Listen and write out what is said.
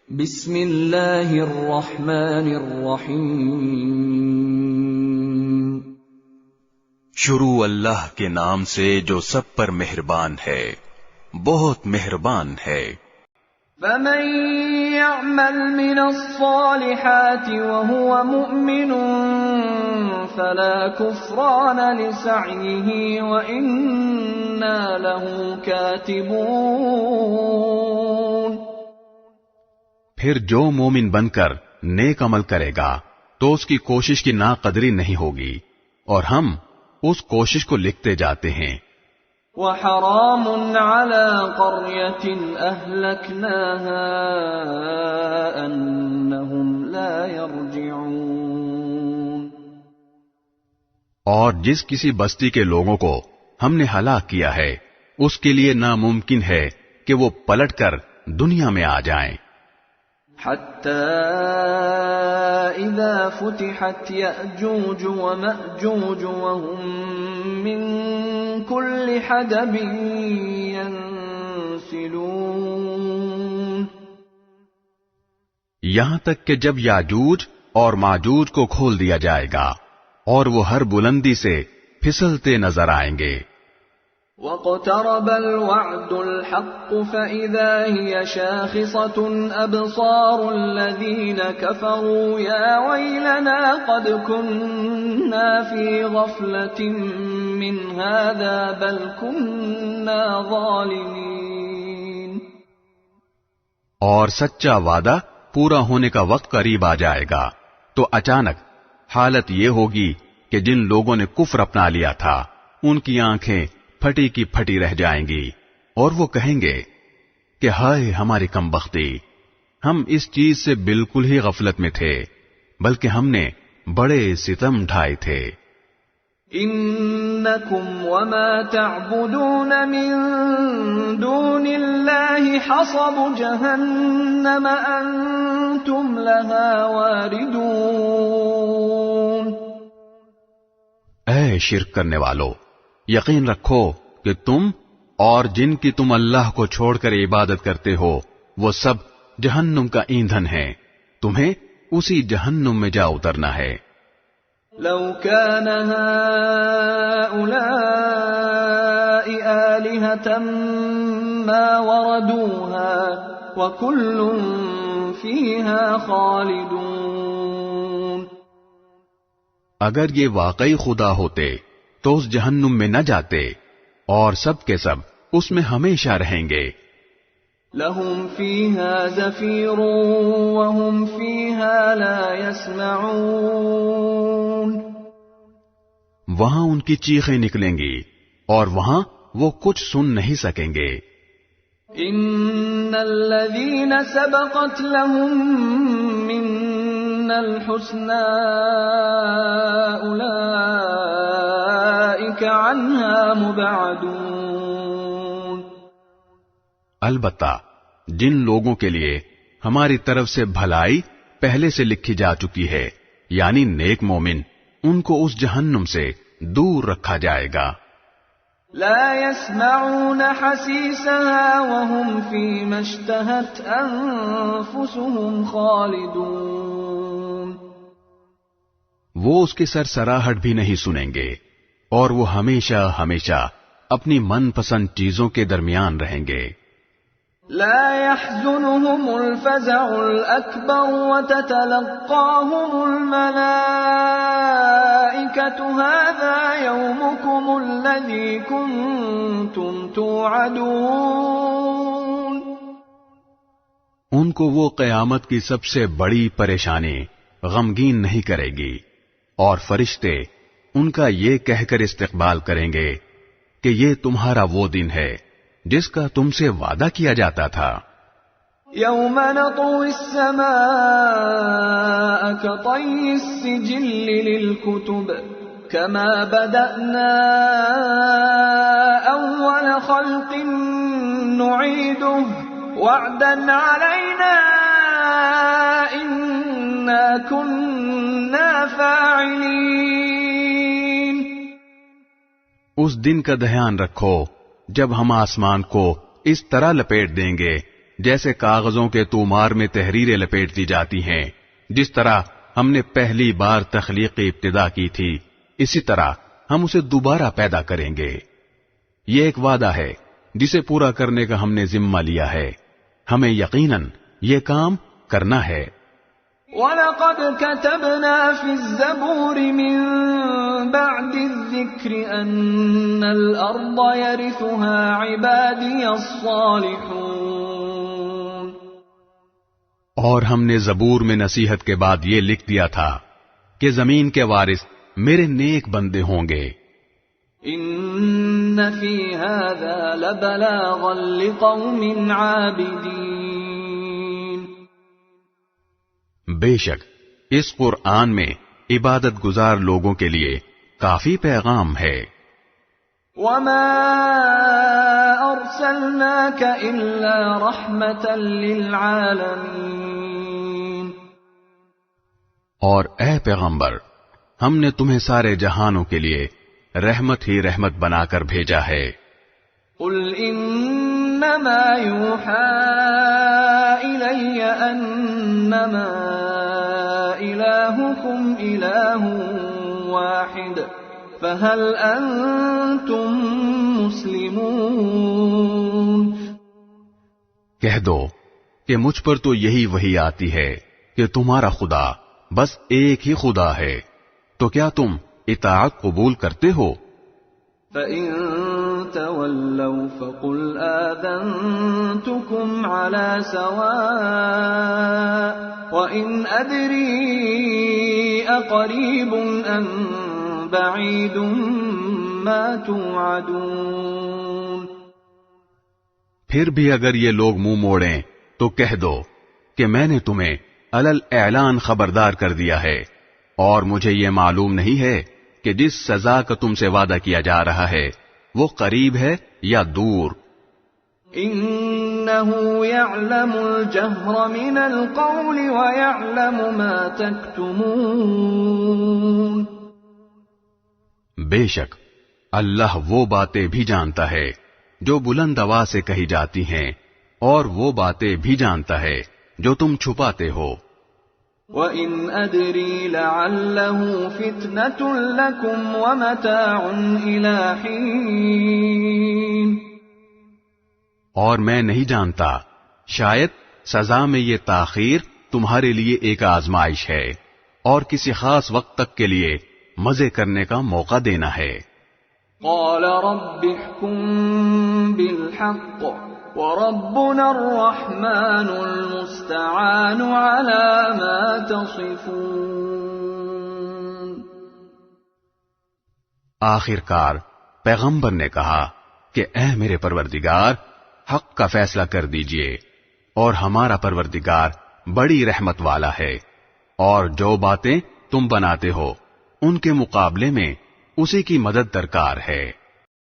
بسم اللہ الرحمن الرحیم شروع اللہ کے نام سے جو سب پر مہربان ہے، بہت مہربان ہے۔ فمن يعمل من الصالحات وهو مؤمن فلا كفران لسعيه وإنا له كاتبون۔ پھر جو مومن بن کر نیک عمل کرے گا تو اس کی کوشش کی ناقدری نہیں ہوگی، اور ہم اس کوشش کو لکھتے جاتے ہیں۔ وحرام على قرية أهلكناها أنهم لا يرجعون۔ اور جس کسی بستی کے لوگوں کو ہم نے ہلاک کیا ہے اس کے لیے ناممکن ہے کہ وہ پلٹ کر دنیا میں آ جائیں۔ حتى إذا فتحت يأجوج ومأجوج وهم من كل حدب ينسلون۔ یہاں تک کہ جب یاجوج اور ماجوج کو کھول دیا جائے گا اور وہ ہر بلندی سے پھسلتے نظر آئیں گے۔ واقترب الوعد الحق فإذا هي شاخصة أبصار الذين كفروا يا ويلنا قد كنا في غفلة من هذا بل كنا ظالمين۔ اور سچا وعدہ پورا ہونے کا وقت قریب آ جائے گا تو اچانک حالت یہ ہوگی کہ جن لوگوں نے کفر اپنا لیا تھا ان کی آنکھیں پھٹی کی پھٹی رہ جائیں گی، اور وہ کہیں گے کہ ہائے ہماری کمبختی، ہم اس چیز سے بالکل ہی غفلت میں تھے، بلکہ ہم نے بڑے ستم ڈھائے تھے۔ انکم وما تعبدون من دون اللہ حصب جہنم انتم لها واردون۔ اے شرک کرنے والو، یقین رکھو کہ تم اور جن کی تم اللہ کو چھوڑ کر عبادت کرتے ہو وہ سب جہنم کا ایندھن ہیں، تمہیں اسی جہنم میں جا اترنا ہے۔ لو كان هؤلاء آلهة ما وردوها وكل فيها خالدون۔ اگر یہ واقعی خدا ہوتے تو اس جہنم میں نہ جاتے، اور سب کے سب اس میں ہمیشہ رہیں گے۔ لهم فيها زفير وهم فيها لا يسمعون۔ وہاں ان کی چیخیں نکلیں گی اور وہاں وہ کچھ سن نہیں سکیں گے۔ ان الذين سبقت لهم منا الحسنى اولئك عنها مبعدون۔ البتہ جن لوگوں کے لیے ہماری طرف سے بھلائی پہلے سے لکھی جا چکی ہے، یعنی نیک مومن، ان کو اس جہنم سے دور رکھا جائے گا۔ لا يسمعون حسيسها وهم فيما اشتهت أنفسهم خالدون۔ وہ اس کی سرسراہٹ بھی نہیں سنیں گے، اور وہ ہمیشہ ہمیشہ اپنی من پسند چیزوں کے درمیان رہیں گے۔ لا يحزنهم الفزع الأكبر وتتلقاهم الملائكة هذا يومكم الذي كنتم توعدون۔ ان کو وہ قیامت کی سب سے بڑی پریشانی غمگین نہیں کرے گی، اور فرشتے ان کا یہ کہہ کر استقبال کریں گے کہ یہ تمہارا وہ دن ہے جس کا تم سے وعدہ کیا جاتا تھا۔ يوم نطوي السماء كطي السجل للكتب كما بدأنا أول خلق نعيده وعدا علينا إنا كنا فاعلين۔ اس دن کا دھیان رکھو جب ہم آسمان کو اس طرح لپیٹ دیں گے جیسے کاغذوں کے تومار میں تحریریں لپیٹ دی جاتی ہیں، جس طرح ہم نے پہلی بار تخلیق کی ابتدا کی تھی، اسی طرح ہم اسے دوبارہ پیدا کریں گے۔ یہ ایک وعدہ ہے جسے پورا کرنے کا ہم نے ذمہ لیا ہے، ہمیں یقیناً یہ کام کرنا ہے۔ وَلَقَدْ كَتَبْنَا فِي الزَّبُورِ مِن بَعْدِ الذِّكْرِ أَنَّ الْأَرْضَ يَرِثُهَا عِبَادِيَ الصَّالِحُونَ، اور ہم نے زبور میں نصیحت کے بعد یہ لکھ دیا تھا کہ زمین کے وارث میرے نیک بندے ہوں گے۔ إِنَّ فِي هَذَا لَبَلَاغًا لِقَوْمٍ عَابِدِينَ، بے شک اس قرآن میں عبادت گزار لوگوں کے لیے کافی پیغام ہے۔ وَمَا أَرْسَلْنَاكَ إِلَّا رَحْمَةً لِلْعَالَمِينَ، اور اے پیغمبر، ہم نے تمہیں سارے جہانوں کے لیے رحمت ہی رحمت بنا کر بھیجا ہے۔ قُلْ إِنَّمَا يُوحَى إِلَيَّ أَنَّمَا إِلَٰهُكُمْ إِلَٰهٌ وَاحِدٌ فَهَلْ أَنْتُمْ مُسْلِمُونَ، کہہ دو کہ مجھ پر تو یہی وحی آتی ہے کہ تمہارا خدا بس ایک ہی خدا ہے، تو کیا تم اطاعت قبول کرتے ہو؟ فَإِن تَوَلَّوْا فَقُلْ آذَنْتُكُمْ عَلَى سَوَاءٍ وَإِنْ أَدْرِي أَقَرِيبٌ أَمْ بَعِيدٌ مَا تُوعَدُونَ، پھر بھی اگر یہ لوگ منہ موڑیں تو کہہ دو کہ میں نے تمہیں علل اعلان خبردار کر دیا ہے، اور مجھے یہ معلوم نہیں ہے کہ جس سزا کا تم سے وعدہ کیا جا رہا ہے وہ قریب ہے یا دور۔ إِنَّهُ يَعْلَمُ الْجَهْرَ مِنَ الْقَوْلِ وَيَعْلَمُ مَا تَكْتُمُونَ، بے شک اللہ وہ باتیں بھی جانتا ہے جو بلند آواز سے کہی جاتی ہیں، اور وہ باتیں بھی جانتا ہے جو تم چھپاتے ہو۔ وَإِنْ أَدْرِي لَعَلَّهُ فِتْنَةٌ لَكُمْ وَمَتَاعٌ إِلَى حِينٍ، اور میں نہیں جانتا، شاید سزا میں یہ تاخیر تمہارے لیے ایک آزمائش ہے اور کسی خاص وقت تک کے لیے مزے کرنے کا موقع دینا ہے۔ قَالَ رَبِّ احْكُم بِالْحَقِّ وَرَبُّنَا الرَّحْمَنُ الْمُسْتَعَانُ عَلَى مَا تَصِفُونَ، آخر کار پیغمبر نے کہا کہ اے میرے پروردگار، حق کا فیصلہ کر دیجئے، اور ہمارا پروردگار بڑی رحمت والا ہے، اور جو باتیں تم بناتے ہو ان کے مقابلے میں اسی کی مدد درکار ہے۔